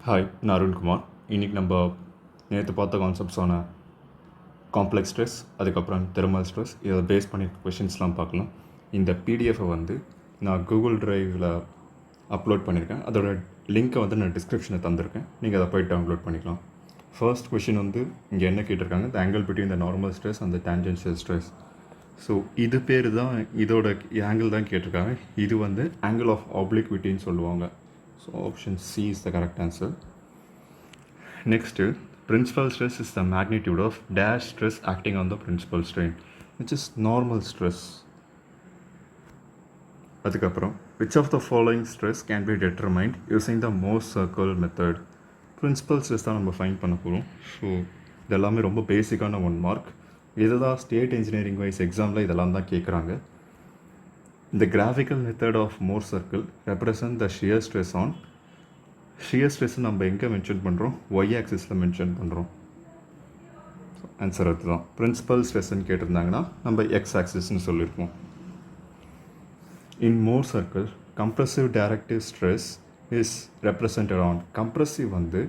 Hi, நான் அருண்குமார். இன்றைக்கி நம்ம நேற்று பார்த்த கான்செப்ட்ஸான காம்ப்ளெக்ஸ் ஸ்ட்ரெஸ், அதுக்கப்புறம் தெர்மல் ஸ்ட்ரெஸ், இதை பேஸ் பண்ணி கொஷின்ஸ்லாம் பார்க்கலாம். இந்த பிடிஎஃபை வந்து நான் கூகுள் ட்ரைவில் அப்லோட் பண்ணியிருக்கேன். அதோட லிங்க்கை வந்து நான் டிஸ்கிரிப்ஷனில் தந்திருக்கேன். நீங்கள் அதை போய் டவுன்லோட் பண்ணிக்கலாம். ஃபர்ஸ்ட் கொஷின் வந்து இங்கே என்ன கேட்டிருக்காங்க, த angle between the normal stress and the tangential stress. So இது பேர் தான், இதோட ஆங்கிள் தான் கேட்டிருக்காங்க. இது வந்து ஆங்கிள் ஆஃப் ஆப்ளிக்விட்டின்னு சொல்லுவாங்க. So option C is the correct answer. Next, principal stress is the magnitude of dash stress acting on the principal strain, which is normal stress. அதுக்கப்புறம் which of the following stress can be determined using the Morse circle method? Principal stress தான் நம்ம find பண்ண போகிறோம். So இதெல்லாமே ரொம்ப பேசிக்கான 1 mark. இதுதான் state engineering wise எக்ஸாமில் இதெல்லாம் தான் கேட்குறாங்க. The graphical method of Morse circle represent the shear stress on shear stress நம்ம எங்கே மென்ஷன் பண்ணுறோம், ஒய் ஆக்சிஸில் மென்ஷன் பண்ணுறோம். ஆன்சர் அதுதான். பிரின்சிபல் ஸ்ட்ரெஸ்ன்னு கேட்டிருந்தாங்கன்னா நம்ம எக்ஸ் ஆக்சிஸ்ன்னு சொல்லியிருக்கோம். In Morse circle compressive directive stress is represented on. Compressive வந்து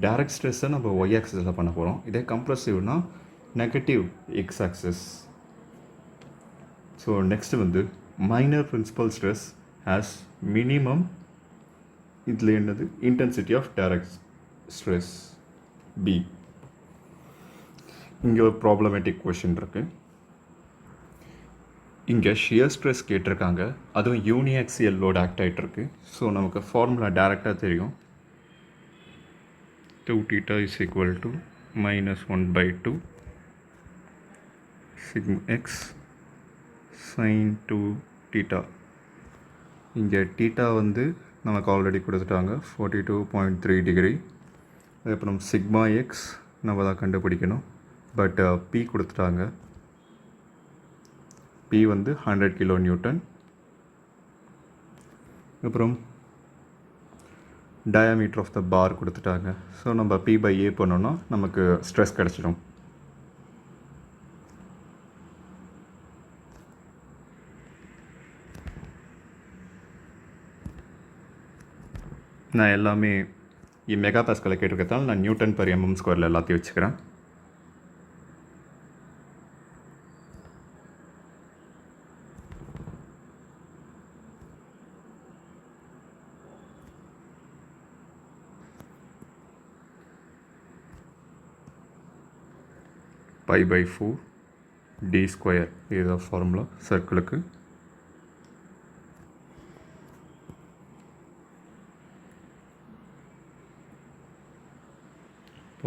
டைரக்ட் ஸ்ட்ரெஸ்ஸை நம்ம ஒய் ஆக்சிஸில் பண்ண போகிறோம். இதே கம்ப்ரெசிவ்னா negative X axis. So next வந்து minor principal stress has minimum இதில் என்னது intensity of direct stress B. இங்கே ஒரு ப்ராப்ளமேட்டிக் கொஷின் இருக்கு. இங்கே ஷியர் ஸ்ட்ரெஸ் கேட்டிருக்காங்க, அதுவும் யூனிஆக்சியல் லோட் ஆக்ட் ஆகிட்டுருக்கு. ஸோ நமக்கு ஃபார்முலா டைரெக்டாக தெரியும். 2θ is equal to -1/2 sigma x sin 2θ. இங்கே θ வந்து நமக்கு ஆல்ரெடி கொடுத்துட்டாங்க 42.3 டிகிரி. அதுக்கப்புறம் சிக்மா எக்ஸ் நம்ம தான் கண்டுபிடிக்கணும். பட் பி கொடுத்துட்டாங்க. பி வந்து 100 கிலோ நியூட்டன். அப்புறம் டயாமீட்டர் ஆஃப் த பார் கொடுத்துட்டாங்க. ஸோ நம்ம P/A பண்ணோன்னா நமக்கு ஸ்ட்ரெஸ் கிடச்சிடும். நான் எல்லாமே மெகா பாஸ்கலில் கேட்டிருக்கிறதால நான் நியூட்டன் பர் எம்எம் ஸ்கொயரில் எல்லாத்தையும் வச்சுக்கிறேன். π/4 d ஸ்கொயர் இதுதான் ஃபார்முலா சர்க்கிளுக்கு.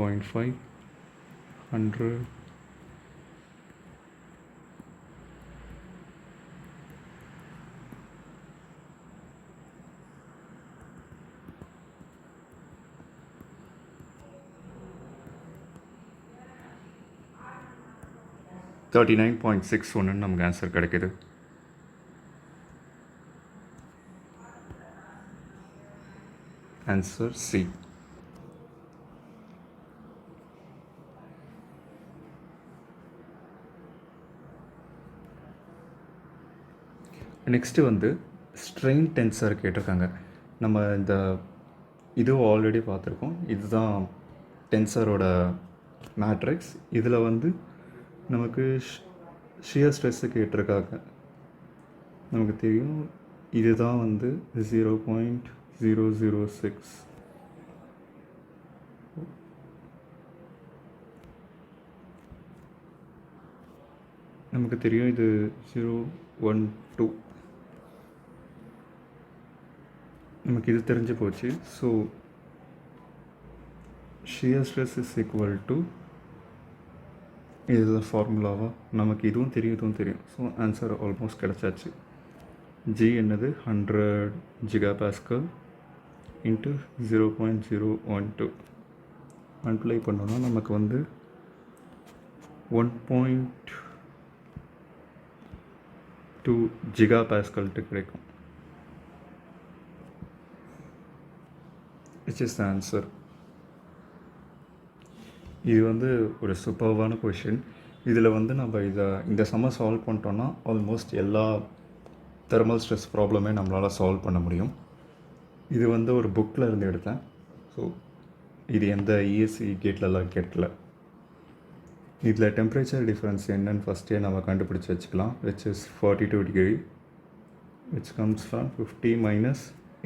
0.5 100 39.61 நமக்கு ஆன்சர் கிடைக்குது. Answer C. நெக்ஸ்ட்டு வந்து ஸ்ட்ரெயின் டென்சர் கேட்டிருக்காங்க. நம்ம இந்த இதுவும் ஆல்ரெடி பார்த்துருக்கோம். இதுதான் டென்சரோட மேட்ரிக்ஸ். இதில் வந்து நமக்கு ஷியர் ஸ்ட்ரெஸ்ஸு கேட்டிருக்காங்க. நமக்கு தெரியும் இதுதான் வந்து 0.006. நமக்கு தெரியும் இது 0.12. நமக்கு இது தெரிஞ்சு போச்சு. So shear stress is equal to இதுதான் ஃபார்முலாவா. நமக்கு இதுவும் தெரியும் இதுவும் தெரியும். ஸோ ஆன்சர் ஆல்மோஸ்ட் கிடச்சாச்சு. ஜி என்னது 100 ஜிகா பாஸ்கல் இன்ட்டு 0.012 மல்டிப்ளை பண்ணோன்னா நமக்கு வந்து 1.2 ஜிகா பாஸ்கல்ட்டு கிடைக்கும். Which is the answer. இது வந்து ஒரு சூப்பர்வான கொஷின். இதில் வந்து நம்ம இந்த சம்ம சால்வ் பண்ணிட்டோன்னா ஆல்மோஸ்ட் எல்லா தெர்மல் ஸ்ட்ரெஸ் ப்ராப்ளமே நம்மளால் சால்வ் பண்ண முடியும். இது வந்து ஒரு புக்கில் இருந்து எடுத்தேன். ஸோ ஸோ இது எந்த இஎஸ்சி கேட்லலாம் கேட்கல. இதில் டெம்பரேச்சர் டிஃப்ரென்ஸ் என்னன்னு ஃபஸ்ட்டே நம்ம கண்டுபிடிச்சி வச்சுக்கலாம். Which is 42 degree which comes from 50 minus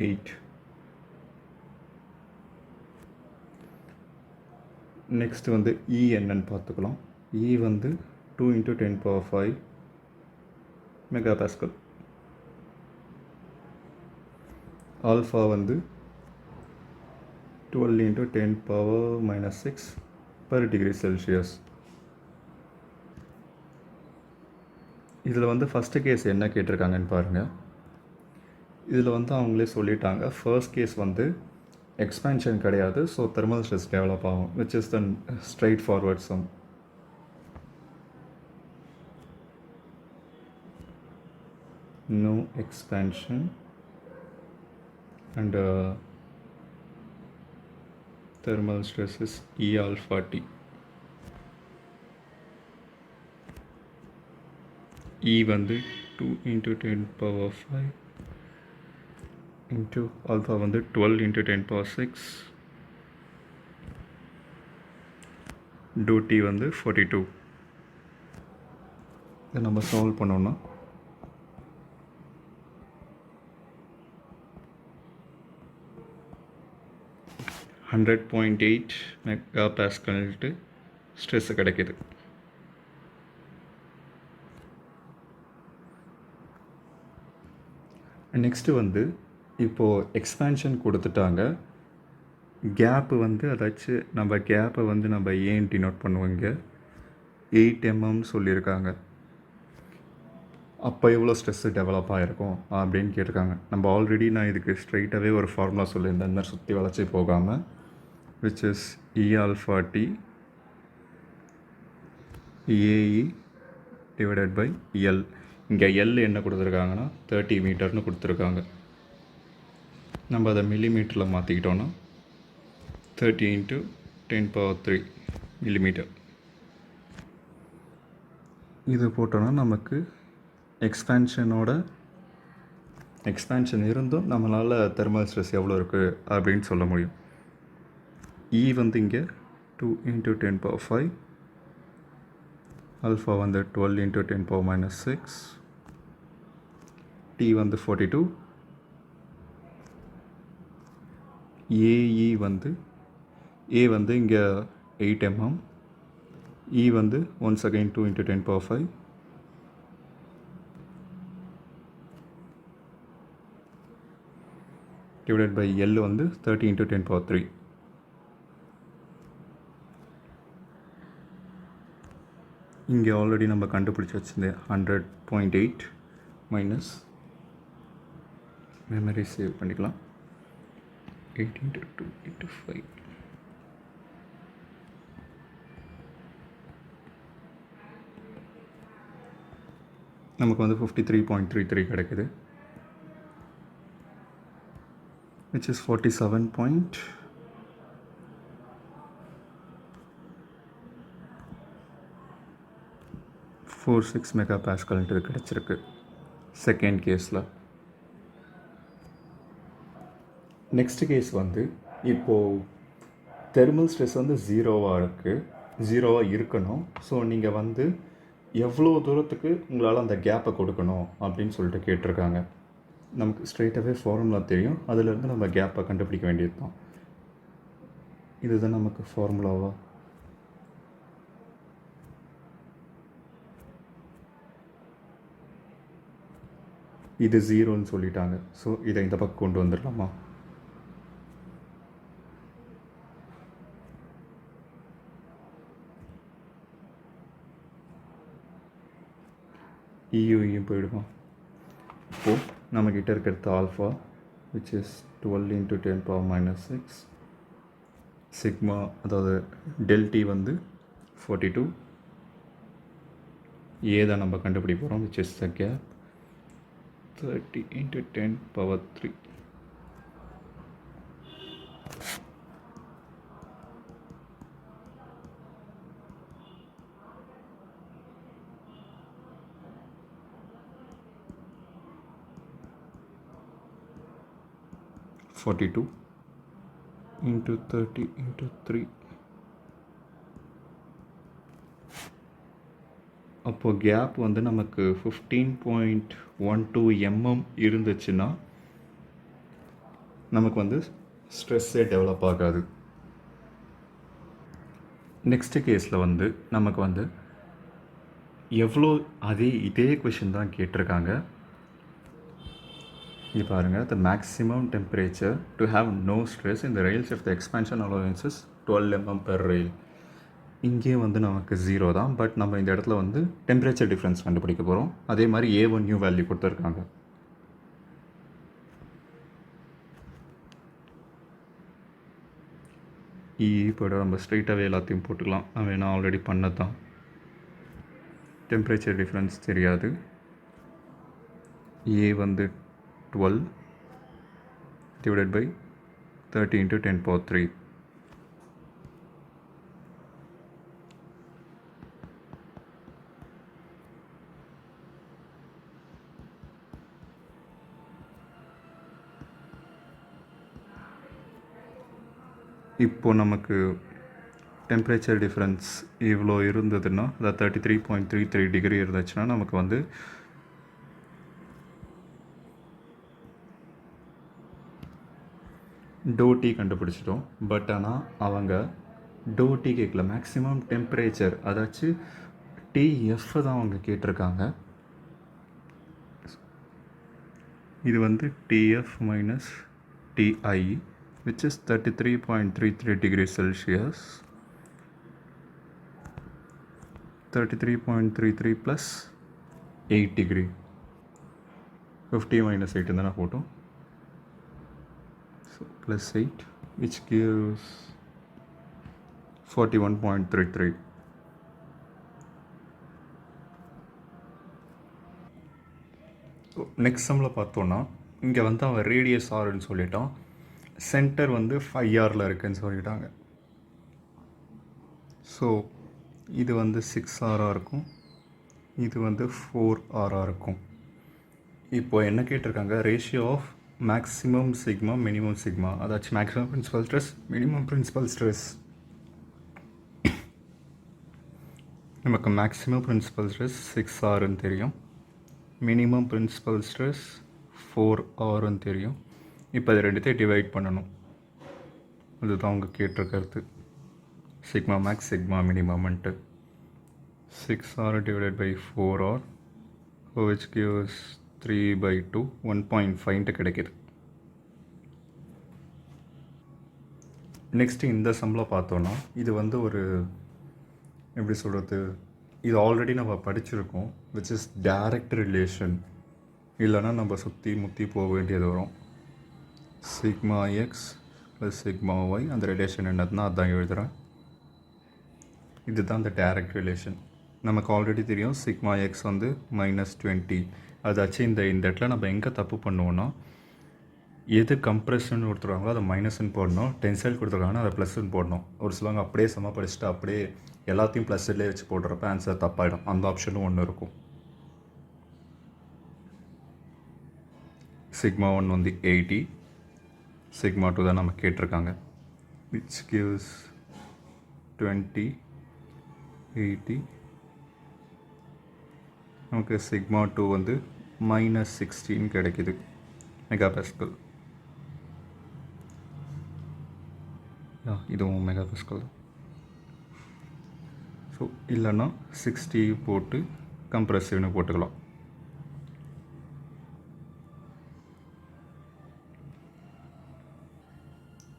8. Next வந்து இ என்னன்னு பார்த்துக்கலாம். இ வந்து 2 × 10⁵ மெகாபாஸ்கல். ஆல்ஃபா வந்து 12 × 10⁻⁶ per degree Celsius. இதில் வந்து ஃபஸ்ட்டு கேஸ் என்ன கேட்டிருக்காங்கன்னு பாருங்கள். இதில் வந்து அவங்களே சொல்லிட்டாங்க. ஃபர்ஸ்ட் கேஸ் வந்து எக்ஸ்பேன்ஷன் கிடையாது, ஸோ தெர்மல் ஸ்ட்ரெஸ் டெவலப் ஆகும், which is the straightforward sum. No expansion and thermal stress is E alpha T. E வந்து 2 × 10⁵ into alpha வந்து 12 × 10⁶ do T வந்து 42. இதை நம்ம சால்வ் பண்ணோன்னா 100.8 மெகாபாஸ்கல்ட்டு ஸ்ட்ரெஸ் கிடைக்கிது. நெக்ஸ்ட்டு வந்து இப்போது எக்ஸ்பேன்ஷன் கொடுத்துட்டாங்க. கேப்பு வந்து அதாச்சும் நம்ம கேப்பை வந்து நம்ம ஏன் டினோட் பண்ணுவோங்க, 8 mm சொல்லியிருக்காங்க. அப்போ எவ்வளோ ஸ்ட்ரெஸ்ஸு டெவலப் ஆகிருக்கும் அப்படின்னு கேட்டிருக்காங்க. நம்ம ஆல்ரெடி நான் இதுக்கு ஸ்ட்ரைட்டாகவே ஒரு ஃபார்முலா சொல்லியிருந்தேன், இந்த மாதிரி சுற்றி வளைச்சி போகாமல், which is E alpha T AE divided by L. இங்கே எல் என்ன கொடுத்துருக்காங்கன்னா 30 மீட்டர்னு கொடுத்துருக்காங்க. நம்ம அதை மில்லிமீட்டரில் மாற்றிக்கிட்டோன்னா 30 × 10⁻³ மில்லிமீட்டர். இது போட்டோன்னா நமக்கு எக்ஸ்பேன்ஷன் இருந்தும் நம்மளால் தெர்மல் ஸ்ட்ரெஸ் எவ்வளோ இருக்குது அப்படின்னு சொல்ல முடியும். இ வந்து இங்கே 2 × 10⁵, ஆல்ஃபா வந்து 12 × 10⁻⁶, டி வந்து 42, ஏஇ வந்து ஏ வந்து இங்கே 8 mm, இ வந்து once again 2 × 10⁵, divided by L வந்து 30 × 10⁻³ இங்கே ஆல்ரெடி நம்ம கண்டுபிடிச்சி வச்சுருந்தேன் 100.8 மைனஸ் மெமரி சேவ் பண்ணிக்கலாம் 8 × 2 × 5. நமக்கு வந்து 53.33 கிடைக்குது, which is 47.46 மெகாபாஸ்கல்ன்றது கிடச்சிருக்கு செகண்ட் கேஸில். நெக்ஸ்ட் கேஸ் வந்து இப்போது தெர்மல் ஸ்ட்ரெஸ் வந்து ஜீரோவாக இருக்கணும். ஸோ நீங்கள் வந்து எவ்வளோ தூரத்துக்கு உங்களால் அந்த கேப்பை கொடுக்கணும் அப்படின்னு சொல்லிட்டு கேட்டிருக்காங்க. நமக்கு ஸ்ட்ரெயிட்டாகவே ஃபார்முலா தெரியும், அதிலேருந்து நம்ம கேப்பை கண்டுபிடிக்க வேண்டியது தான். இதுதான் நமக்கு ஃபார்முலாவா. இது 0ன்னு சொல்லிட்டாங்க. ஸோ இதை இந்த பக்கம் கொண்டு வந்துடலாமா? இயும் போயிடுமா? இப்போது நம்மக்கிட்ட இருக்கிறது ஆல்ஃபா, விச் இஸ் 12 × 10⁻⁶, சிக்மா அதாவது டெல்டி வந்து 42, ஏ தான் நம்ம கண்டுபிடிக்க போகிறோம், which is the gap 30 × 10⁻³42 into 30 into 3. அப்போது கேப் வந்து நமக்கு 15.12 mm இருந்துச்சுன்னா நமக்கு வந்து ஸ்ட்ரெஸ்ஸே டெவலப் ஆகாது. நெக்ஸ்ட்டு கேஸில் வந்து நமக்கு வந்து எவ்வளோ இதே கொஷின் தான் கேட்டிருக்காங்க. இங்கே பாருங்கள், the maximum temperature to have no stress in the rails if the expansion allowance is 12 mm per rail. இங்கே வந்து நமக்கு 0 தான், பட் நம்ம இந்த இடத்துல வந்து டெம்பரேச்சர் டிஃப்ரென்ஸ் கண்டுபிடிக்க போகிறோம். அதே மாதிரி A1 நியூ வேல்யூ கொடுத்துருக்காங்க. இப்போ நம்ம ஸ்ட்ரைட்டாகவே எல்லாத்தையும் போட்டுக்கலாம். நான் ஆல்ரெடி பண்ணது தான். டெம்பரேச்சர் டிஃப்ரென்ஸ் தெரியாது. A வந்து 12 divided by 30 into 10 power 3. இப்போ நமக்கு டெம்பரேச்சர் டிஃப்ரென்ஸ் இவ்வளோ இருந்ததுன்னா, அதாவது 33.33 டிகிரி இருந்துச்சுன்னா நமக்கு வந்து டோ டி கண்டுபிடிச்சிட்டோம். பட் ஆனால் அவங்க டோ டி கேட்கல, மேக்ஸிமம் டெம்பரேச்சர் அதாச்சும் டிஎஃப் தான் அவங்க கேட்டிருக்காங்க. இது வந்து TF minus TI which is 33.33 degrees Celsius. 33.33 plus 8 degree. 50 minus 8 தானே போட்டோம். So plus 8 which gives 41.33. Next சம்மில் பார்த்தோன்னா இங்கே வந்து அவன் ரேடியஸ் ஆர்ன்னு சொல்லிட்டான். சென்டர் வந்து 5Rல இருக்குதுன்னு சொல்லிட்டாங்க. ஸோ இது வந்து 6R இருக்கும், இது வந்து 4R இருக்கும். இப்போது என்ன கேட்டிருக்காங்க, ratio of maximum sigma minimum sigma, அதாச்சும் maximum principal stress minimum principal stress. நமக்கு மேக்ஸிமம் பிரின்சிபல் ஸ்ட்ரெஸ் 6Rன்னு தெரியும், மினிமம் பிரின்சிபல் ஸ்ட்ரெஸ் 4Rன்னு தெரியும். இப்போ இது ரெண்டுத்தையும் டிவைட் பண்ணணும். அதுதான் அவங்க கேட்டிருக்கிறது, சிக்மா மேக்ஸ் சிக்மா மினிமம்ன்ட்டு. 6R divided by 4R which gives 3/2 1.5 கிடைக்கிது. நெக்ஸ்ட்டு இந்த சம்மில் பார்த்தோன்னா இது வந்து ஒரு எப்படி சொல்கிறது, இது ஆல்ரெடி நம்ம படிச்சிருக்கோம், விச் இஸ் டைரக்ட் ரிலேஷன். இல்லைனா நம்ம சுற்றி முற்றி போக வேண்டியது வரும். Sigma x plus sigma y, அந்த ரிலேஷன் என்னதுன்னா அதுதான் எழுதுகிறேன். இதுதான் இந்த டைரக்ட் ரிலேஷன். நமக்கு ஆல்ரெடி தெரியும் சிக்மா எக்ஸ் வந்து -20. அதாச்சும் இந்த இடத்துல நம்ம எங்கே தப்பு பண்ணுவோன்னா, எது கம்ப்ரெஷன் கொடுத்துருவாங்களோ அதை மைனஸ்ன்னு போடணும், டென்சைல் கொடுத்துருக்காங்கன்னா அதை ப்ளஸ்ன்னு போடணும். ஒரு சிலவங்க அப்படியே சம படிச்சுட்டு அப்படியே எல்லாத்தையும் ப்ளஸ்லேயே வச்சு போடுறப்ப ஆன்சர் தப்பாயிடும். அந்த ஆப்ஷனும் ஒன்று இருக்கும். சிக்மா 1 வந்து 80, சிக்மா 2 தான் நம்ம கேட்டிருக்காங்க, which gives 20 80. நமக்கு சிக்மா 2 வந்து -16 கிடைக்கிது மெகா பாஸ்கல். இதுவும் மெகா பாஸ்கல். ஸோ இல்லைன்னா 60 போட்டு கம்ப்ரெசிவ்னு போட்டுக்கலாம்.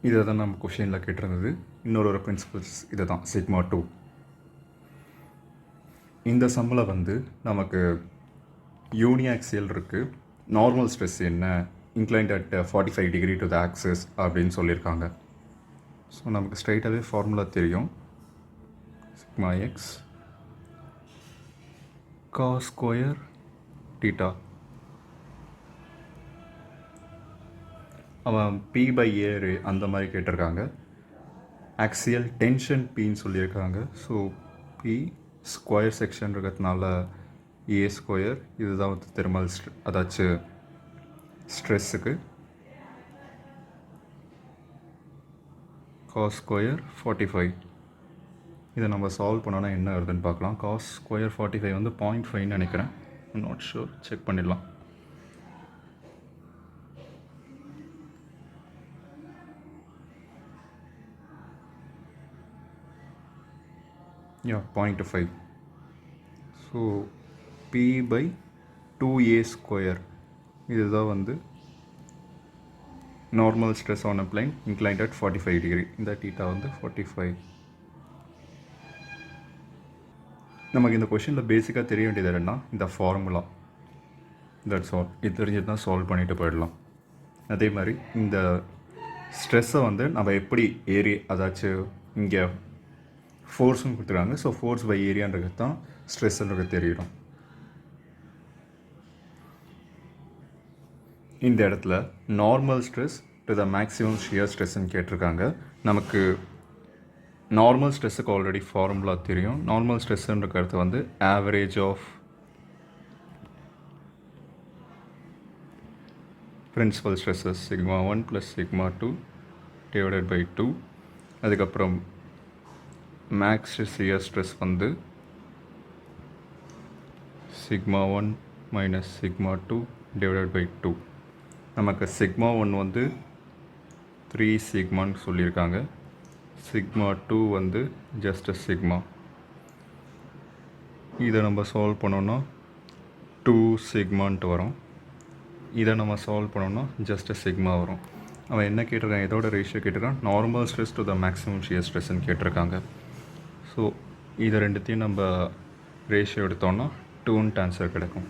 இதை தான் நம்ம கொஷினில் கேட்டிருந்தது. இன்னொரு பிரின்சிபல்ஸ் இதை தான் சிக்மா 2. இந்த சம்மில் வந்து நமக்கு யூனிஆக்சியல் இருக்குது, நார்மல் ஸ்ட்ரெஸ் என்ன, inclined at 45 degree to the axis அப்படின்னு சொல்லியிருக்காங்க. ஸோ நமக்கு ஸ்ட்ரைட்டாகவே ஃபார்முலா தெரியும், sigma x cos square theta. அவன் P/A அந்த மாதிரி கேட்டிருக்காங்க. ஆக்சியல் டென்ஷன் Pன்னு சொல்லியிருக்காங்க. ஸோ P ஸ்கொயர் செக்ஷன் இருக்கிறதுனால A ஸ்கொயர், இதுதான் வந்து தெர்மல் அதாச்சும் ஸ்ட்ரெஸ்ஸுக்கு. Cos square 45. இதை நம்ம சால்வ் பண்ணோன்னா என்ன வருதுன்னு பார்க்கலாம். காஸ் ஸ்கொயர் 45 வந்து 0.5 நினைக்கிறேன், நாட் ஷூர், செக் பண்ணிடலாம். யா 0.5. ஸோ p/2a ஸ்கொயர் இதுதான் வந்து normal stress on a plain inclined at 45 degree. இந்த தீட்டா வந்து 45. நமக்கு இந்த கொஷனில் பேசிக்காக தெரிய வேண்டியது என்னென்னா இந்த ஃபார்முலா, தட்ஸ் ஆல். இது தெரிஞ்சது தான் சால்வ் பண்ணிட்டு போயிடலாம். அதே மாதிரி இந்த ஸ்ட்ரெஸ்ஸை வந்து நம்ம எப்படி அதாச்சும் இங்கே ஃபோர்ஸும் கொடுத்துருக்காங்க. ஸோ ஃபோர்ஸ் பை ஏரியான்றது தான் ஸ்ட்ரெஸ்ஸுன்றது தெரியும். இந்த இடத்துல normal stress to the maximum shear ஸ்ட்ரெஸ்ன்னு கேட்டிருக்காங்க. நமக்கு நார்மல் ஸ்ட்ரெஸ்ஸுக்கு ஆல்ரெடி ஃபார்முலா தெரியும். நார்மல் ஸ்ட்ரெஸ்ஸுன்ற கருத்து வந்து average of principal stresses σ1 + σ2 divided by 2. அதுக்கப்புறம் மேக்ஸ் ஷியர் ஸ்ட்ரெஸ் வந்து σ1 - σ2 டிவைடட் பை 2. நமக்கு σ1 வந்து 3 சிக்மான்னு சொல்லியிருக்காங்க. σ2 வந்து ஜஸ்ட் சிக்மா. இதை நம்ம சால்வ் பண்ணோன்னா 2 சிக்மான்ட்டு வரும். இதை நம்ம சால்வ் பண்ணோன்னா ஜஸ்ட் சிக்மா வரும். அவன் என்ன கேட்டிருக்கான், இதோட ரேஷியோ கேட்டிருக்கான், normal stress to the maximum shear ஸ்ட்ரெஸ்ன்னு கேட்டிருக்காங்க. ஸோ இதை ரெண்டுத்தையும் நம்ம ரேஷியோ எடுத்தோன்னா 2ன்ட்டு ஆன்சர் கிடைக்கும்.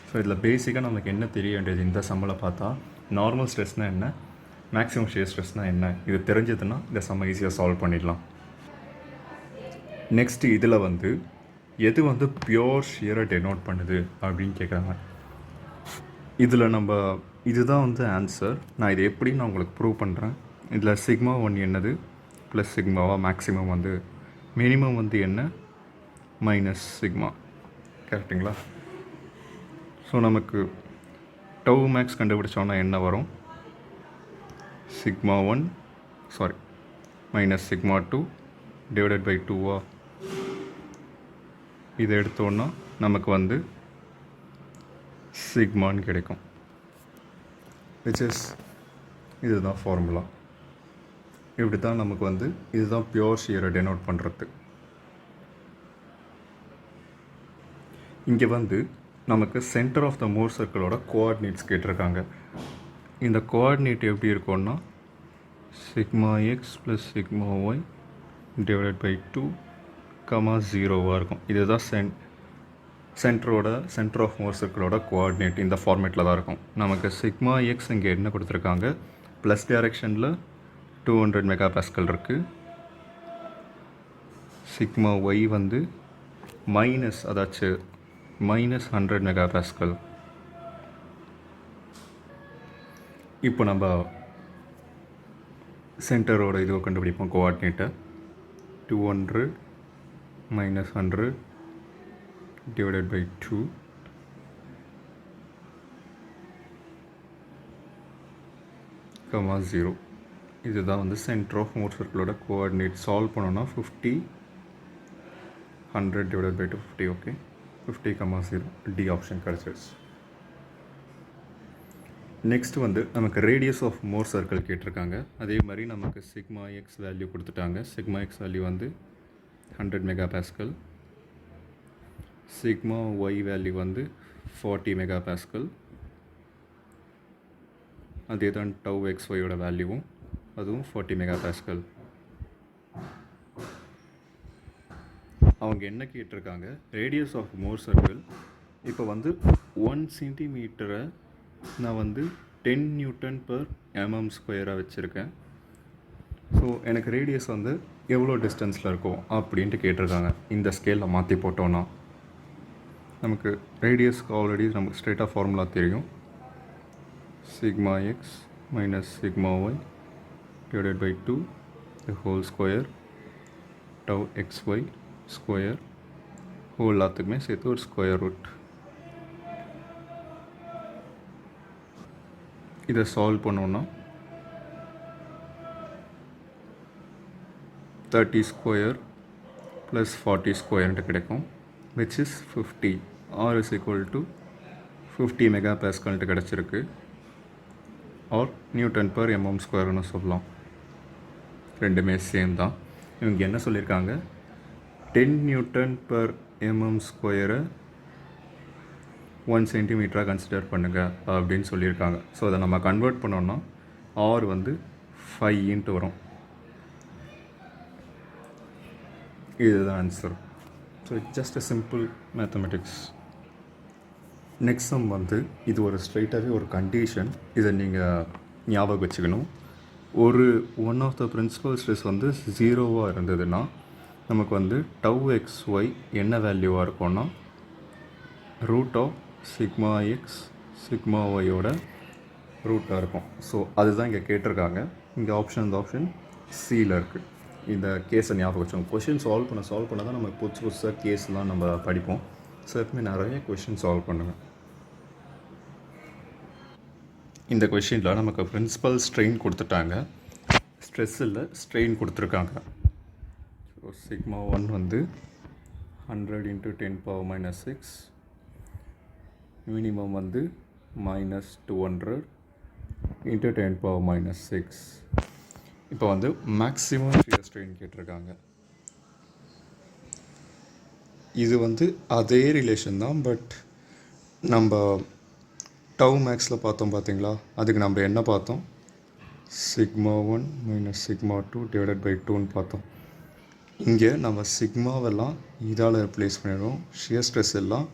ஸோ இதில் பேசிக்காக நமக்கு என்ன தெரிய வேண்டியது, இந்த சம்மலை பார்த்தா நார்மல் ஸ்ட்ரெஸ்னால் என்ன, மேக்ஸிமம் ஷியர் ஸ்ட்ரெஸ்னால் என்ன, இது தெரிஞ்சதுன்னா இந்த சம்ம ஈஸியாக சால்வ் பண்ணிடலாம். நெக்ஸ்ட்டு இதில் வந்து எது வந்து பியோர் ஷியரை டெனோட் பண்ணுது அப்படின்னு கேட்குறாங்க. இதில் நம்ம இதுதான் வந்து ஆன்சர். நான் இதை எப்படி நான் உங்களுக்கு ப்ரூவ் பண்ணுறேன். இதில் σ1 என்னது ப்ளஸ் சிக்மாவா, மேக்ஸிமம் வந்து மினிமம் வந்து என்ன மைனஸ் சிக்மா, கரெக்டுங்களா? ஸோ நமக்கு டவு மேக்ஸ் கண்டுபிடிச்சோன்னா என்ன வரும், σ1 மைனஸ் σ2 டிவைடட் பை 2. இதை எடுத்தோன்னா நமக்கு வந்து சிக்மான்னு கிடைக்கும். விச் இஸ் இதுதான் ஃபார்முலா. இப்படி தான் நமக்கு வந்து இதுதான் பியோர் ஷியரை டெனோட் பண்ணுறது. இங்கே வந்து நமக்கு சென்டர் ஆஃப் த மோர் சர்க்கிளோட கோஆர்டினேட்ஸ் கேட்டிருக்காங்க. இந்த கோஆர்டினேட் எப்படி இருக்கும்னா σx + σy டிவைடட் பை 2, 0 இருக்கும். இதுதான் சென்டர் ஆஃப் மோர் சர்க்கிளோட கோஆர்டினேட் இந்த ஃபார்மேட்டில் தான் இருக்கும். நமக்கு σx இங்கே என்ன கொடுத்துருக்காங்க, ப்ளஸ் டைரக்ஷனில் 200 MPa இருக்குது. σy வந்து மைனஸ், அதாச்சும் -100 MPa. இப்போ நம்ம சென்டரோட இதுவை கண்டுபிடிப்போம், கோஆர்டினேட்டை. 200 - 100 டிவைடட் பை 2, -0. இதுதான் வந்து சென்டர் ஆஃப் மோர் சர்க்கிளோட கோஆர்டினேட். சால்வ் பண்ணோன்னா 50 100 divided by 250. Okay, 50, 0 D option கிடச்சிருச்சு. நெக்ஸ்ட் வந்து நமக்கு ரேடியஸ் ஆஃப் மோர் சர்க்கிள் கேட்டிருக்காங்க. அதே மாதிரி நமக்கு σx வேல்யூ கொடுத்துட்டாங்க. σx வேல்யூ வந்து 100 MPa. σy வேல்யூ வந்து 40 MPa. அதே தான் டவ் xyயோட வேல்யூவும், அதுவும் 40 MPa. அவங்க என்ன கேட்டிருக்காங்க, ரேடியஸ் ஆஃப் மோர் சர்க்கிள். இப்போ வந்து 1 சென்டிமீட்டரை நான் வந்து 10 Nm/mm² வச்சுருக்கேன். ஸோ எனக்கு ரேடியஸ் வந்து எவ்வளோ டிஸ்டன்ஸில் இருக்கும் அப்படின்ட்டு கேட்டிருக்காங்க. இந்த ஸ்கேலில் மாற்றி போட்டோன்னா நமக்கு ரேடியஸ்க்கு ஆல்ரெடி நமக்கு ஸ்ட்ரெயிட்டாக ஃபார்முலா தெரியும். σx - σy divided by 2 the whole square tau xy square whole எல்லாத்துக்குமே சேர்த்து ஒரு ஸ்கொயர் ரூட். இதை சால்வ் பண்ணோன்னா 30 ஸ்கொயர் ப்ளஸ் 40 ஸ்கொயர்ன்ட்டு கிடைக்கும், which is 50. R is equal to 50 mega பாஸ்கல்ன்ட்டு கிடச்சிருக்கு. ஆர் நியூட்டன் பர் mm ஸ்கொயர்னு சொல்லலாம். ரெண்டுமே சேம் தான். இவங்க என்ன சொல்லியிருக்காங்க, 10 நியூட்டன் பர் mm ஸ்கொயரை 1 சென்டிமீட்டராக கன்சிடர் பண்ணுங்கள் அப்படின்னு சொல்லியிருக்காங்க. ஸோ அதை நம்ம கன்வெர்ட் பண்ணோன்னா ஆர் வந்து 5 வரும். இதுதான் answer. So it's just a simple mathematics. Next sum வந்து இது ஒரு ஸ்ட்ரைட்டாகவே ஒரு கண்டிஷன். இதை நீங்கள் ஞாபகம் வச்சுக்கணும். ஒரு one of the principal stress வந்து 0வாக இருந்ததுன்னா நமக்கு வந்து டவ் எக்ஸ் ஒய் என்ன வேல்யூவாக இருக்கும்னா root of sigma x sigma ஒய்யோட ரூட்டாக இருக்கும். ஸோ அதுதான் இங்கே கேட்டிருக்காங்க. இங்கே இந்த ஆப்ஷன் சியில் இருக்குது. இந்த கேஸை ஞாபகம் வச்சோம். கொஷின் சால்வ் பண்ண தான் நம்ம புதுசாக கேஸ்லாம் நம்ம படிப்போம். ஸோ எப்பவுமே நிறைய கொஷின் சால்வ் பண்ணுவேன். இந்த கொஷினில் நமக்கு பிரின்சிபல் ஸ்ட்ரெயின் கொடுத்துட்டாங்க, ஸ்ட்ரெஸ் இல்லை ஸ்ட்ரெயின் கொடுத்துருக்காங்க. ஸோ சிக்மா 1 வந்து 100 × 10⁻⁻6, மினிமம் வந்து -200 × 10⁻⁻6. இப்போ வந்து மேக்ஸிமம் ஷியர் ஸ்ட்ரெயின் கேட்டிருக்காங்க. இது வந்து அதே ரிலேஷன் தான், பட் நம்ம டவ் மேக்ஸில் பார்த்தோம் பார்த்தீங்களா, அதுக்கு நம்ம என்ன பார்த்தோம், சிக்மா 1 - சிக்மா 2 / 2ன்னு பார்த்தோம். இங்கே நம்ம சிக்மாவெல்லாம் இதால் ரிப்ளேஸ் பண்ணிடுவோம், ஷியர் ஸ்ட்ரெஸ் எல்லாம்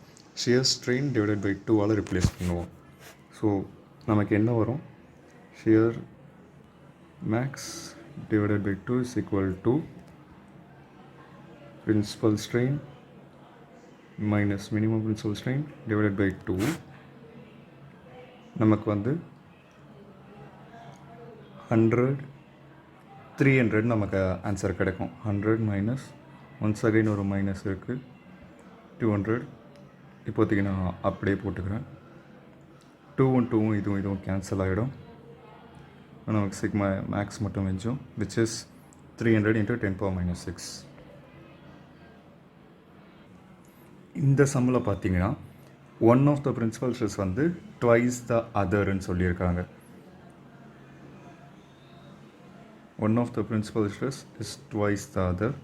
ஷியர் ஸ்ட்ரெயின் / 2ஆல் ரிப்ளேஸ் பண்ணுவோம். ஸோ நமக்கு என்ன வரும், shear maths / 2 is equal to principal strain minus minimum principal strain divided by 2. நமக்கு வந்து 100 300 நமக்கு ஆன்சர் கிடைக்கும். 100 - ஒன்ஸ் அகைன் ஒரு மைனஸ் இருக்குது, 200. இப்போதைக்கு நான் அப்படியே போட்டுக்கிறேன். 2ம் 2ம் இதுவும் கேன்சல் ஆகிடும். நமக்கு சிக்மா மேக்ஸ் மட்டும் வெஞ்சோம், விச் இஸ் 300 × 10⁻⁻6. இந்த சம்மில் பார்த்தீங்கன்னா one of the principal stress வந்து ட்வைஸ் த அதர்ன்னு சொல்லியிருக்காங்க. One of the principal stress is twice the other.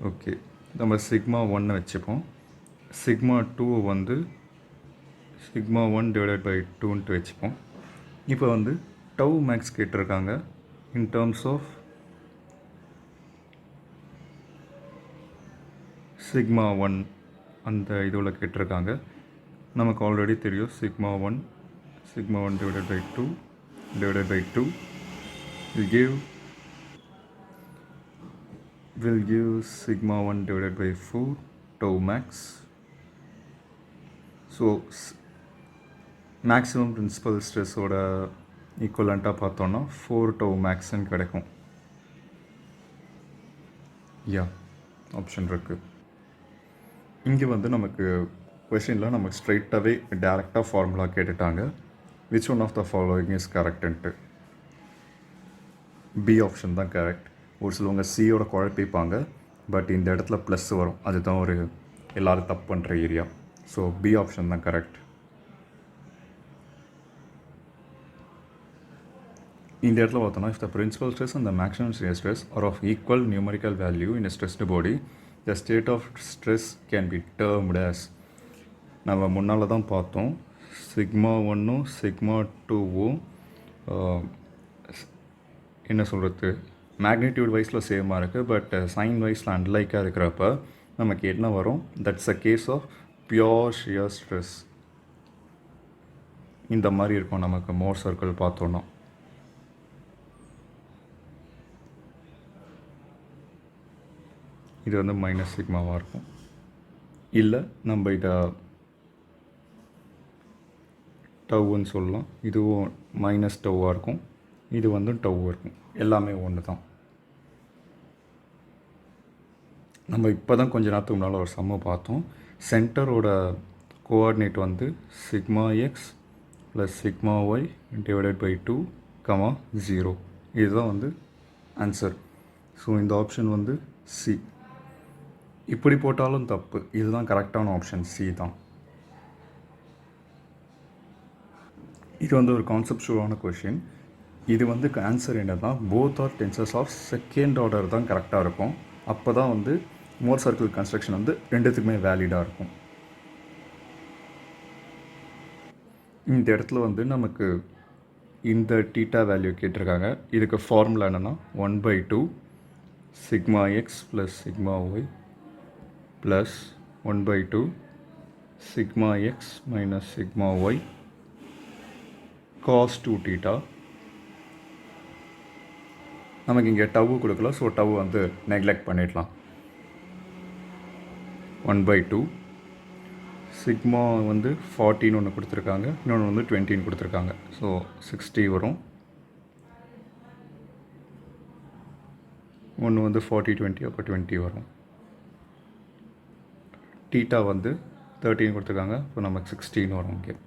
Okay, நம்ம சிக்மா 1 வச்சுப்போம். சிக்மா 2 வந்து சிக்மா 1 / 2ன்ட்டு வச்சுப்போம். இப்போ வந்து டவ் மேக்ஸ் கேட்டிருக்காங்க இன் டேர்ம்ஸ் ஆஃப் சிக்மா 1 அந்த இதில் கேட்டிருக்காங்க. நமக்கு ஆல்ரெடி தெரியும் sigma 1 / 2 will give sigma 1 / 4 tau max. So maximum principal ஸ்ட்ரெஸ்ஸோட ஈக்குவலண்ட்டாக பார்த்தோன்னா 4 tau maxன்னு கிடைக்கும். ஆப்ஷன் இருக்குது. இங்கே வந்து நமக்கு கொஷினில் நமக்கு ஸ்ட்ரைட்டாகவே டேரெக்டாக ஃபார்முலா கேட்டுட்டாங்க, which one of the following is கரெக்டுன்ட்டு. பி ஆப்ஷன் தான் கரெக்ட். ஒரு சிலவங்க சியோட குழப்பிப்பாங்க, பட் இந்த இடத்துல ப்ளஸ் வரும், அதுதான் ஒரு எல்லோரும் தப்பு பண்ணுற ஏரியா. ஸோ பி ஆப்ஷன் தான் கரெக்ட். இந்த இடத்துல பார்த்தோன்னா, if the principal stress and the maximum shear stress are of equal numerical value in a stressed body, the state of stress can be termed as. நம்ம முன்னால் தான் பார்த்தோம், sigma 1ம் sigma 2வும் என்ன சொல்கிறது, மேக்னிடியூட் வைஸில் சேமாக இருக்குது, பட் சைன் வைஸில் அன்லைக்காக இருக்கிறப்ப நமக்கு என்ன வரும், that's a case of pure shear stress. இந்த மாதிரி இருக்கும் நமக்கு மோர் சர்க்கிள் பார்த்தோன்னா. இது வந்து மைனஸ் சிக்மாவாக இருக்கும். இல்லை நம்ம இதை டவ்வுன்னு சொல்லலாம். இதுவும் மைனஸ் டவ்வாக இருக்கும், இது வந்து டவ் இருக்கும். எல்லாமே ஒன்று தான். நம்ம இப்போ தான் கொஞ்ச நேரத்துக்கு முன்னால் ஒரு சம்மை பார்த்தோம். சென்டரோட கோஆர்டினேட் வந்து sigma x plus sigma y / 2, 0. இதுதான் வந்து ஆன்சர். ஸோ இந்த ஆப்ஷன் வந்து சி. இப்படி போட்டாலும் தப்பு. இதுதான் கரெக்டான ஆப்ஷன் சி தான். இது வந்து ஒரு கான்செப்சுவலான கொஷின். இது வந்து ஆன்சர் என்னன்னா both are tensors of second order தான் கரெக்டாக இருக்கும். அப்போ தான் வந்து மோர் சர்க்கிள் கன்ஸ்ட்ரக்ஷன் வந்து ரெண்டுத்துக்குமே வேலிடாக இருக்கும். இந்த இடத்துல வந்து நமக்கு இந்த டீட்டா வேல்யூ கேட்டிருக்காங்க. இதுக்கு ஃபார்முலா என்னென்னா 1/2 sigma x plus sigma y plus 1/2 sigma x minus sigma y cos 2 theta. நமக்கு இங்கே டவு கொடுக்கல, ஸோ டவு வந்து நெக்லெக்ட் பண்ணிடலாம். 1/2 சிக்மா வந்து 40 ஒன்று கொடுத்துருக்காங்க, இன்னொன்று வந்து 20 கொடுத்துருக்காங்க. ஸோ 60 வரும். ஒன்று வந்து 40 20 அப்போ 20 வரும். டீட்டா வந்து 13 கொடுத்துருக்காங்க, இப்போ நமக்கு 16 வரும். ஓகே,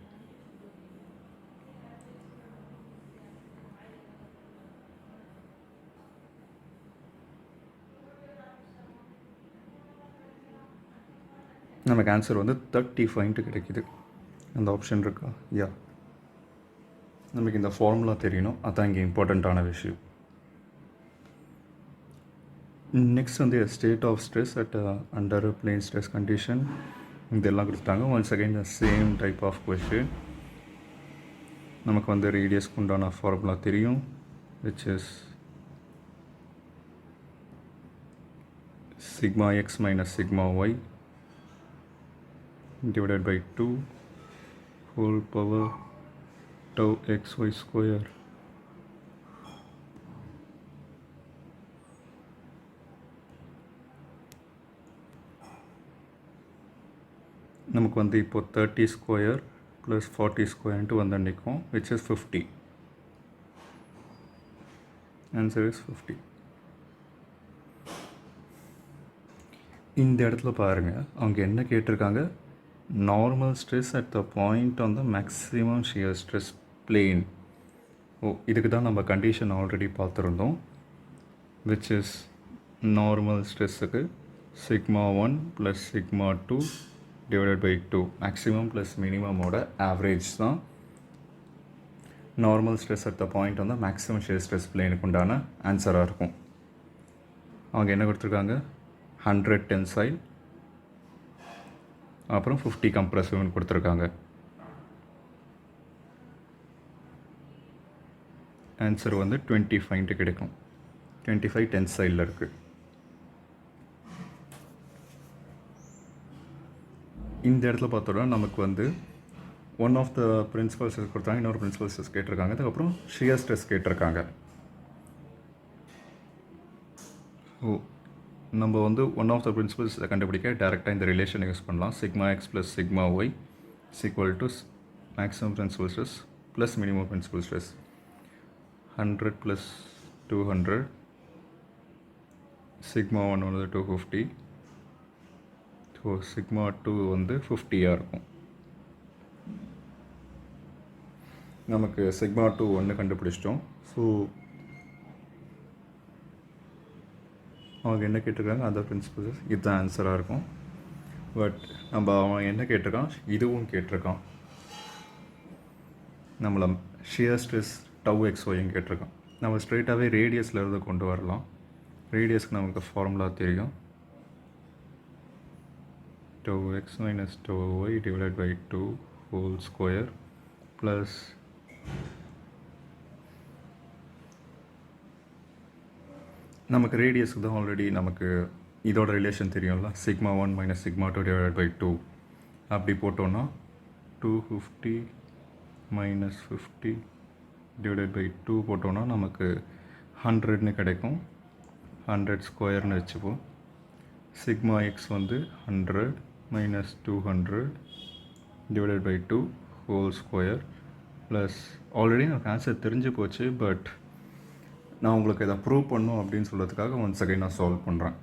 நமக்கு ஆன்சர் வந்து 35 கிடைக்குது. அந்த ஆப்ஷன் இருக்கா? யா, நமக்கு இந்த ஃபார்முலா தெரியணும், அதான் இங்கே இம்பார்ட்டண்ட்டான விஷயம். நெக்ஸ்ட் வந்து state of stress at under plane stress condition இதெல்லாம் கொடுத்துட்டாங்க. Once again the same type of question. நமக்கு வந்து ரேடியஸ்க்கு உண்டான ஃபார்முலா தெரியும், which is sigma x minus sigma y divided by 2 whole power tau xy square. நமக்கு வந்து இப்போ 30 ஸ்கொயர் ப்ளஸ் 40 ஸ்கொயர்ன்ட்டு வந்து நிற்கும், விச் இஸ் 50. Answer is 50. இந்த இடத்துல பாருங்கள், அவங்க என்ன கேட்டிருக்காங்க, normal stress at the point on the maximum shear stress plane. இதுக்கு தான் நம்ம கண்டிஷன் ஆல்ரெடி பார்த்துருந்தோம், விச் இஸ் நார்மல் ஸ்ட்ரெஸ்ஸுக்கு sigma 1 plus sigma 2 divided by 2 maximum plus மினிமமோட ஆவரேஜ் தான் normal stress at the point on the maximum shear stress பிளேனுக்கு உண்டான ஆன்சராக இருக்கும். அவங்க என்ன கொடுத்துருக்காங்க, 100 டென்சைல் அப்புறம் 50 கம்ப்ரசிவ்னு கொடுத்துருக்காங்க. ஆன்சர் வந்து 25 கிடைக்கும். 25 டென்சைலில் இருக்குது. இந்த இடத்துல பார்த்தோன்னா நமக்கு வந்து one of the principal stress கொடுத்தாங்க, இன்னொரு பிரின்சிபல் ஸ்ட்ரெஸ் கேட்டிருக்காங்க, அதுக்கப்புறம் ஷியர் ஸ்ட்ரெஸ் கேட்டிருக்காங்க. நம்ம வந்து ஒன் ஆஃப் த பிரின்சிபல்ஸ் கண்டுபிடிக்க டேரெக்டாக இந்த ரிலேஷன் யூஸ் பண்ணலாம். Sigma x plus sigma y equal to maximum principal stress plus minimum principal stress. 100 plus 200, sigma 1 வந்து 250, ஸோ சிக்மா 2 வந்து 50 இருக்கும். நமக்கு சிக்மா 2 ஒன்று கண்டுபிடிச்சிட்டோம். ஸோ அவங்க என்ன கேட்டிருக்காங்க, அதர் பிரின்சிபல்ஸ், இதுதான் ஆன்சராக இருக்கும். பட் நம்ம அவன் என்ன கேட்டிருக்கான், இதுவும் கேட்டிருக்கான், நம்மளை ஷியர் ஸ்ட்ரெஸ் டவு எக்ஸ் ஒய்யும் கேட்டிருக்கான். நம்ம ஸ்ட்ரெயிட்டாகவே ரேடியஸில் இருந்து கொண்டு வரலாம். ரேடியஸ்க்கு நமக்கு ஃபார்முலா தெரியும், tau X minus tau Y divided by 2 whole square plus நமக்கு ரேடியஸுக்கு தான் ஆல்ரெடி நமக்கு இதோட ரிலேஷன் தெரியும்ல, sigma 1 minus sigma 2 divided by 2. அப்படி போட்டோன்னா 250 மைனஸ் 50 டிவைடட் பை 2 போட்டோன்னா நமக்கு 100ன்னு கிடைக்கும். 100 ஸ்கொயர்னு வச்சுப்போம். சிக்மா எக்ஸ் வந்து 100 minus 200 divided by 2 whole square plus already எனக்கு ஆன்சர் தெரிஞ்சு போச்சு, பட் நான் உங்களுக்கு இதை ப்ரூவ் பண்ணும் அப்படின்னு சொல்கிறதுக்காக ஒன்ஸ் அகைன் நான் சால்வ் பண்ணுறேன்.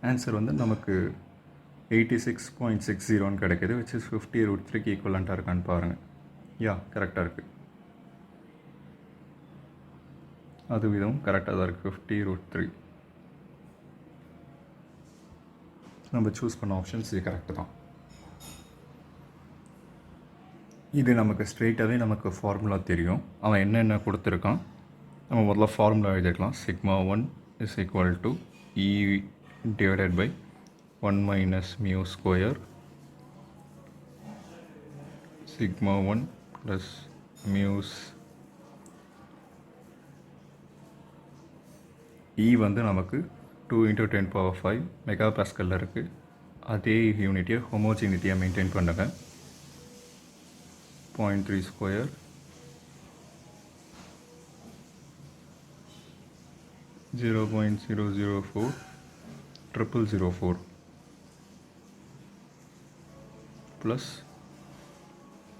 ஆன்சர் வந்து நமக்கு 86.60 கிடைக்கிது, which is 50√3 ஈக்குவலண்ட்டாக இருக்கான்னு பாருங்கள். யா, கரெக்டாக இருக்குது. அது விதம் கரெக்டாக தான் இருக்குது. 50√3 நம்ம சூஸ் பண்ண ஆப்ஷன்ஸ் இது கரெக்டு தான். இது நமக்கு ஸ்ட்ரெயிட்டாகவே நமக்கு ஃபார்முலா தெரியும். அவன் என்னென்ன கொடுத்துருக்கான் நம்ம முதல்ல ஃபார்முலா எழுதிக்கலாம். σ1 is equal to E divided by 1 minus mu square σ1 plus μ's. E வந்து நமக்கு 2 × 10⁵ மெகா பாஸ்கலில் இருக்குது. அதே யூனிட்டியை ஹோமோஜினிட்டியாக மெயின்டைன் பண்ணுங்க. 0.3 square (0.004 0004) plus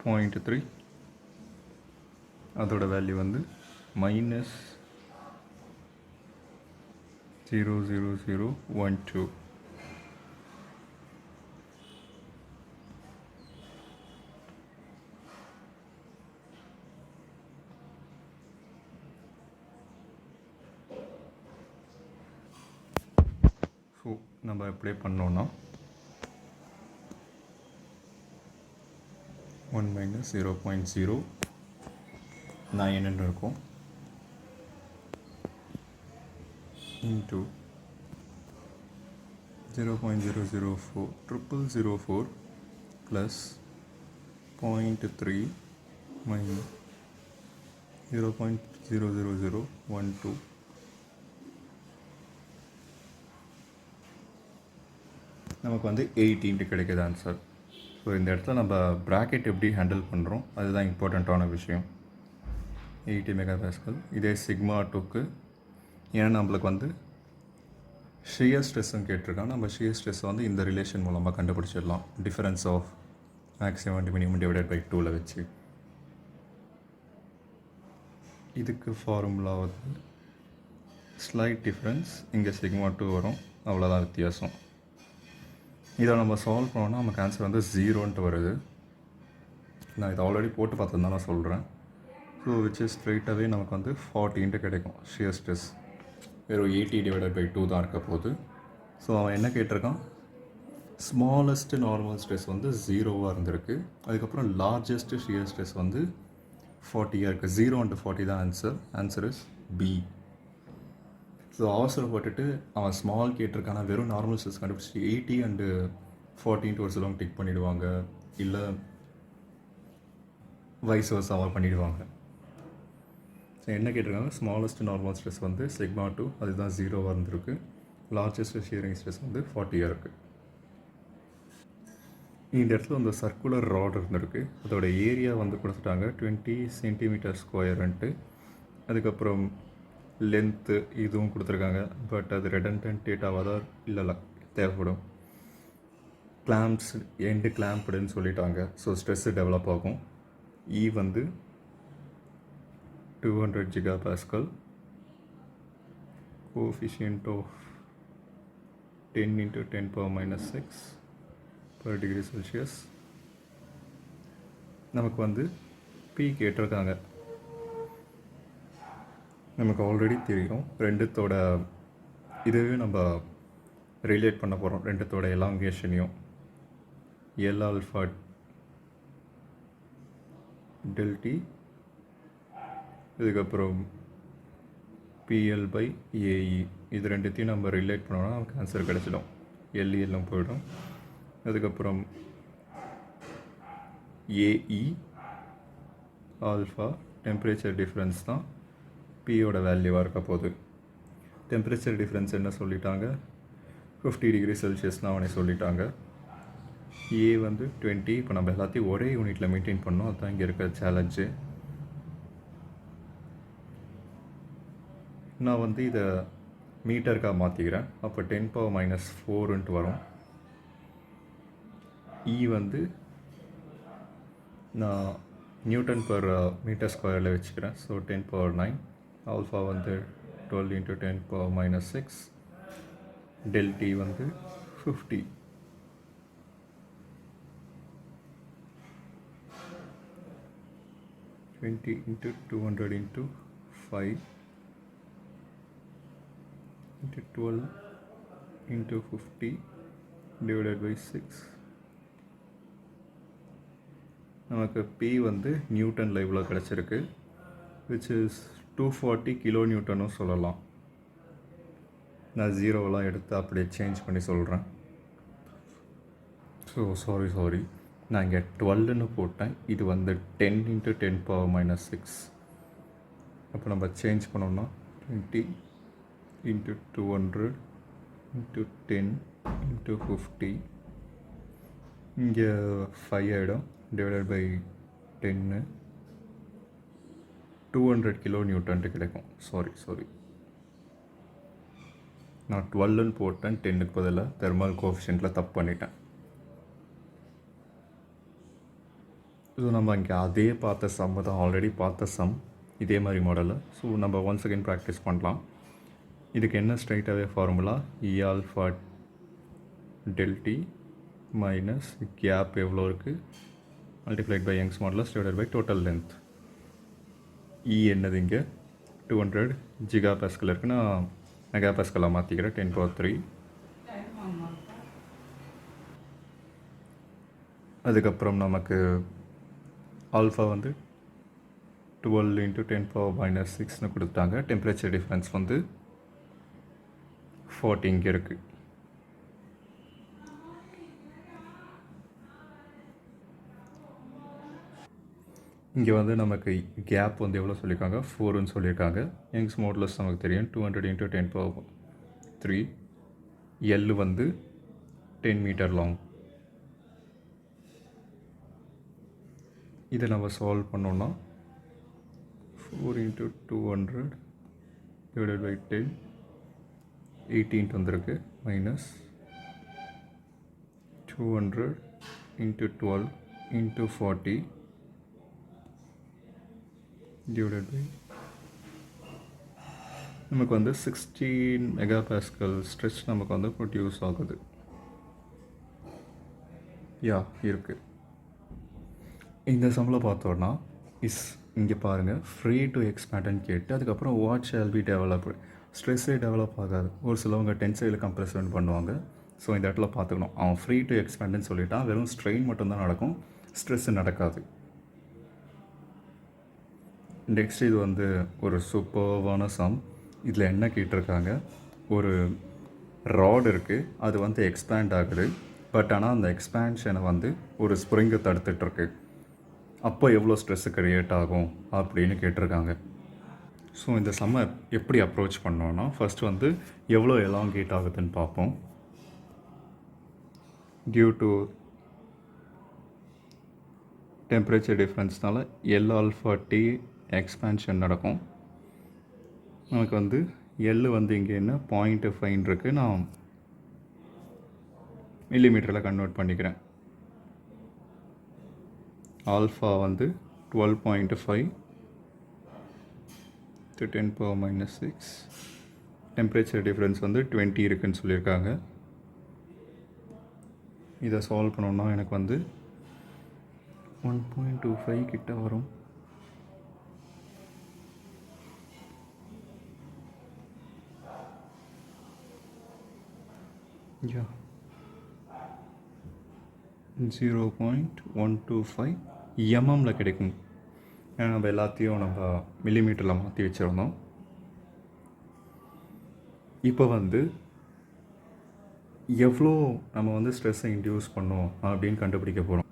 0.3, அதோட வேல்யூ வந்து மைனஸ் 00012. ஸோ நம்ம அப்ளை பண்ணோன்னா 1 minus 0.09 இருக்கும் into 0.004 0004 plus 0.3 minus 0.00012. நமக்கு வந்து 18 கிடைக்குது ஆன்சர். ஸோ இந்த இடத்துல நம்ம ப்ராக்கெட் எப்படி ஹேண்டில் பண்ணுறோம் அதுதான் இம்பார்ட்டண்ட்டான விஷயம். 80 மெகா பாஸ்கல். இதே σ2க்கு ஏன்னா நம்மளுக்கு வந்து ஷியர் ஸ்ட்ரெஸ்ஸும் கேட்டிருக்காங்க. நம்ம ஷியர் ஸ்ட்ரெஸ்ஸை வந்து இந்த ரிலேஷன் மூலமாக கண்டுபிடிச்சிடலாம். Difference of maximum and minimum divided by 2ல் வச்சு. இதுக்கு ஃபார்முலா வந்து ஸ்லைட் டிஃப்ரென்ஸ், இங்கே σ2 வரும், அவ்வளோதான் வித்தியாசம். இதை நம்ம சால்வ் பண்ணோன்னா நமக்கு ஆன்சர் வந்து 0ன்ட்டு வருது. நான் இதை ஆல்ரெடி போட்டு பார்த்துன்னு தான் நான் சொல்கிறேன். ஸோ விச் இஸ் ஸ்ட்ரெயிட்டாகவே நமக்கு வந்து 40 கிடைக்கும் ஷியர் ஸ்ட்ரெஸ். வெறும் 80 டிவைடட் பை 2 தான் இருக்க போகுது. ஸோ அவன் என்ன கேட்டிருக்கான், ஸ்மாலஸ்ட்டு நார்மல் ஸ்ட்ரெஸ் வந்து 0வாக இருந்திருக்கு. அதுக்கப்புறம் லார்ஜஸ்ட்டு ஷியர் ஸ்ட்ரெஸ் வந்து 40 இருக்குது. 0 and 40 தான் ஆன்சர் இஸ் பி. ஸோ அவசரப்பட்டுட்டு அவன் ஸ்மால் கேட்டிருக்கான வெறும் நார்மல் ஸ்ட்ரெஸ் கண்டுபிடிச்சி 80 and 40 ஒரு சிலவங்க டிக் பண்ணிவிடுவாங்க, இல்லை வைஸ் வர்ஸாக பண்ணிவிடுவாங்க. ஸோ என்ன கேட்டிருக்காங்க, ஸ்மாலஸ்ட் நார்மல் ஸ்ட்ரெஸ் வந்து σ2 அதுதான் 0வாக இருந்திருக்கு. லார்ஜஸ்ட் ஷியரிங் ஸ்ட்ரெஸ் வந்து 40 இருக்குது. இந்த இடத்துல அந்த சர்க்குலர் ராட் இருந்திருக்கு. அதோட ஏரியா வந்து கொடுத்துட்டாங்க 20 cm². அதுக்கப்புறம் லென்த்து இதுவும் கொடுத்துருக்காங்க. பட் அது ரெடண்டன்ட் டேட்டாவாக தான் இல்லை தேவைப்படும். கிளாம்ப்ஸ் எண்டு கிளாம்ப்டுன்னு சொல்லிட்டாங்க. ஸோ ஸ்ட்ரெஸ்ஸு டெவலப் ஆகும். இ வந்து 200 GPa, coefficient of 10 × 10⁻⁶ per degree Celsius. நமக்கு வந்து பி கேட்டிருக்காங்க. நமக்கு ஆல்ரெடி தெரியும் ரெண்டுத்தோட இதுவே நம்ம ரிலேட் பண்ண போகிறோம். ரெண்டுத்தோட எலாங்கேஷனையும் எல் ஆல்ஃபா டெல்டி, இதுக்கப்புறம் பிஎல் பை ஏஇ, இது ரெண்டுத்தையும் நம்ம ரிலேட் பண்ணோன்னா நமக்கு ஆன்சர் கிடச்சிடும். எல்இ எல்லாம் போயிடும். அதுக்கப்புறம் ஏஇ ஆல்ஃபா டெம்பரேச்சர் டிஃப்ரென்ஸ் தான் பியோட வேல்யூவாக இருக்க போகுது. டெம்பரேச்சர் டிஃப்ரென்ஸ் என்ன சொல்லிட்டாங்க, 50 டிகிரி செல்சியஸ்னால் அவனே சொல்லிட்டாங்க. ஏ வந்து 20. இப்போ நம்ம எல்லாத்தையும் ஒரே யூனிட்டில் மெயின்டைன் பண்ணோம், அதுதான் இங்கே இருக்கிற சேலஞ்சு. நான் வந்து இதை மீட்டருக்காக மாற்றிக்கிறேன். அப்போ 10⁻⁴ வரும். இ வந்து நான் நியூட்டன் பர் மீட்டர் ஸ்கொயரில் வச்சுக்கிறேன். ஸோ 10⁻⁹. ஆல்ஃபா வந்து 12 × 10⁻⁶. del T வந்து 50. into 200 into 5 into 12 into 50 divided by 6. நமக்கு P வந்து நியூட்டனில் இவ்வளோ கிடச்சிருக்கு, which is 240 கிலோ நியூட்டனும் சொல்லலாம். நான் ஜீரோவெலாம் எடுத்து அப்படியே சேஞ்ச் பண்ணி சொல்கிறேன். ஸோ சாரி நான் இங்கே 12ன்னு போட்டேன், இது வந்து 10 into 10 power minus 6. அப்போ நம்ம சேஞ்ச் பண்ணோம்னா 20 into 200 into 10 into 50, இங்கே 5 ஆகிடும், டிவைடட் பை 10, 200 கிலோ நியூட்டன்ட்டு கிடைக்கும். சாரி நான் 12ன்னு போட்டேன், 10க்கு பதிலாக தெர்மல் கோஎஃபிஷியன்ட்டில் தப்பு பண்ணிட்டேன். ஸோ நம்ம இங்கே அதே பார்த்த சம் தான், ஆல்ரெடி பார்த்த சம் இதே மாதிரி மாடலில். ஸோ நம்ம ஒன்ஸ் அகெயின் ப்ராக்டிஸ் பண்ணலாம். இதுக்கு என்ன ஸ்ட்ரைட்டாகவே formula, E alpha del T minus gap எவ்வளோ இருக்குது multiplied by Young's modulus divided by total length. E என்னது இங்கே 200 ஜிகா பாஸ்கல் இருக்குது, நான் மெகா பாஸ்கலாக மாற்றிக்கிறேன், 10 power 3. அதுக்கப்புறம் நமக்கு ஆல்ஃபா வந்து 12 into 10 power minus 6ன்னு கொடுத்தாங்க. டெம்பரேச்சர் டிஃப்ரென்ஸ் வந்து 40 இங்கே இருக்குது. இங்கே வந்து நமக்கு கேப் வந்து எவ்வளோ சொல்லியிருக்காங்க, 4ன்னு சொல்லியிருக்காங்க. யங்ஸ் மாடுலஸ் நமக்கு தெரியும், 200 into 10 power 3. எல் வந்து 10 மீட்டர் லாங். இதை நம்ம சால்வ் பண்ணோன்னா 4 into 200 divided by 10, 18 வந்திருக்கு, minus 200 into 12 into 40 divided by, நமக்கு வந்து 16 மெகா பாஸ்கல் ஸ்ட்ரெச் நமக்கு வந்து ப்ரொடியூஸ் ஆகுது. இருக்குது. இந்த சம்மில் பார்த்தோன்னா இங்கே பாருங்கள், ஃப்ரீ டு எக்ஸ்பேண்ட்னு கேட்டு அதுக்கப்புறம் வாட் ஷால் பி டெவலப்டு, ஸ்ட்ரெஸ்ஸே டெவலப் ஆகாது. ஒரு சிலவங்க டென்சைல் கம்ப்ரெஷன் பண்ணுவாங்க. ஸோ இந்த இடத்துல பார்த்துக்கணும், அவன் ஃப்ரீ டு எக்ஸ்பேண்ட்னு சொல்லிட்டான், வெறும் ஸ்ட்ரெயின் மட்டும்தான் நடக்கும், ஸ்ட்ரெஸ் நடக்காது. நெக்ஸ்ட் இது வந்து ஒரு சூப்பர்வான சம். இதில் என்ன கேட்டிருக்காங்க, ஒரு ராட் இருக்குது, அது வந்து எக்ஸ்பேண்ட் ஆகுது, பட் ஆனால் அந்த எக்ஸ்பேன்ஷனை வந்து ஒரு ஸ்ப்ரிங்கை தடுத்துட்ருக்கு. அப்போ எவ்வளோ ஸ்ட்ரெஸ்ஸு க்ரியேட் ஆகும் அப்படின்னு கேட்டிருக்காங்க. ஸோ இந்த சம்மை எப்படி அப்ரோச் பண்ணோன்னா, ஃபஸ்ட்டு வந்து எவ்வளோ எலாங்கேட் ஆகுதுன்னு பார்ப்போம். டியூ டு டெம்பரேச்சர் டிஃப்ரென்ஸ்னால எல் ஆல்ஃபா டி எக்ஸ்பேன்ஷன் நடக்கும். நமக்கு வந்து எல் வந்து இங்கே என்ன 0.5 இருக்குது, நான் மில்லிமீட்டரில் கன்வெர்ட் பண்ணிக்கிறேன். ஆல்ஃபா வந்து 12.5 to 10 power minus 6. Temperature difference வந்து 20 இருக்குதுன்னு சொல்லியிருக்காங்க. இதை சால்வ் பண்ணோன்னா எனக்கு வந்து 1.25 கிட்ட வரும். யா 0.125 எம்எம்மில் கிடைக்கும். ஏன்னா நம்ம எல்லாத்தையும் நம்ம மில்லிமீட்டரில் மாற்றி வச்சுருந்தோம். இப்போ வந்து எவ்வளோ நம்ம வந்து ஸ்ட்ரெஸ்ஸை இன்டியூஸ் பண்ணோம் அப்படின்னு கண்டுபிடிக்க போகிறோம்.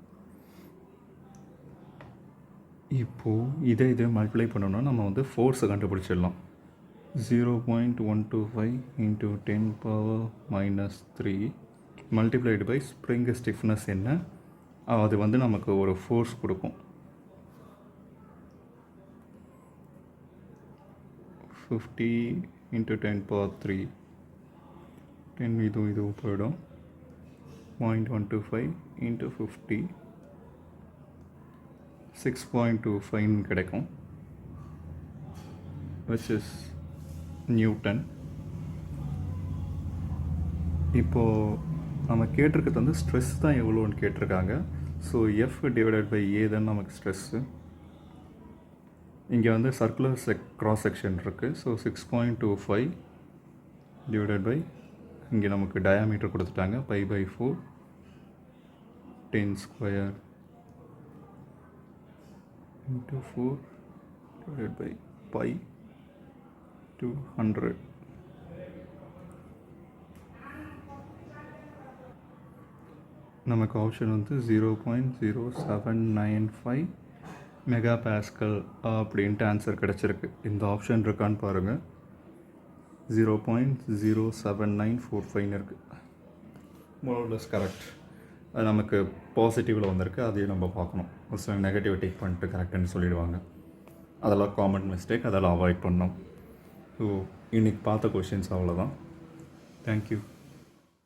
இப்போது இதை மல்டிப்ளை பண்ணோன்னா நம்ம வந்து ஃபோர்ஸை கண்டுபிடிச்சிடலாம். 0.125 into 10 power minus 3 multiplied by spring stiffness என்ன, அது வந்து நமக்கு ஒரு ஃபோர்ஸ் கொடுக்கும். 50 into 10 power 3, 10 இதுவும் போயிடும். 0.125 into 50, 6.25 கிடைக்கும், which is நியூட்டன். இப்போது நம்ம கேட்டிருக்கிறது வந்து ஸ்ட்ரெஸ் தான் எவ்வளோன்னு கேட்டிருக்காங்க. ஸோ எஃப் டிவைடட் பை ஏ தான் நமக்கு ஸ்ட்ரெஸ்ஸு. இங்கே வந்து சர்க்குலர் கிராஸ் செக்ஷன் இருக்குது. ஸோ 6.25 டிவைடட் பை இங்கே நமக்கு டயாமீட்டர் கொடுத்துட்டாங்க π/4 10 square into 4 divided by pi to 100. நமக்கு ஆப்ஷன் வந்து 0.0795 மெகா பாஸ்கல் அப்படின்ட்டு ஆன்சர் கிடச்சிருக்கு. இந்த ஆப்ஷன் இருக்கான்னு பாருங்கள். 0.07945 இருக்குது. மோர்லெஸ் கரெக்ட். அது நமக்கு பாசிட்டிவில் வந்திருக்கு. அதையும் நம்ம பார்க்கணும். ஒரு சில நெகட்டிவ் டேக் பண்ணிட்டு கரெக்டுன்னு சொல்லிடுவாங்க. அதெல்லாம் காமன் மிஸ்டேக். அதெல்லாம் அவாய்ட் பண்ணோம். ஸோ இன்றைக்கி பார்த்த கொஷின்ஸ் அவ்வளோதான். தேங்க்யூ.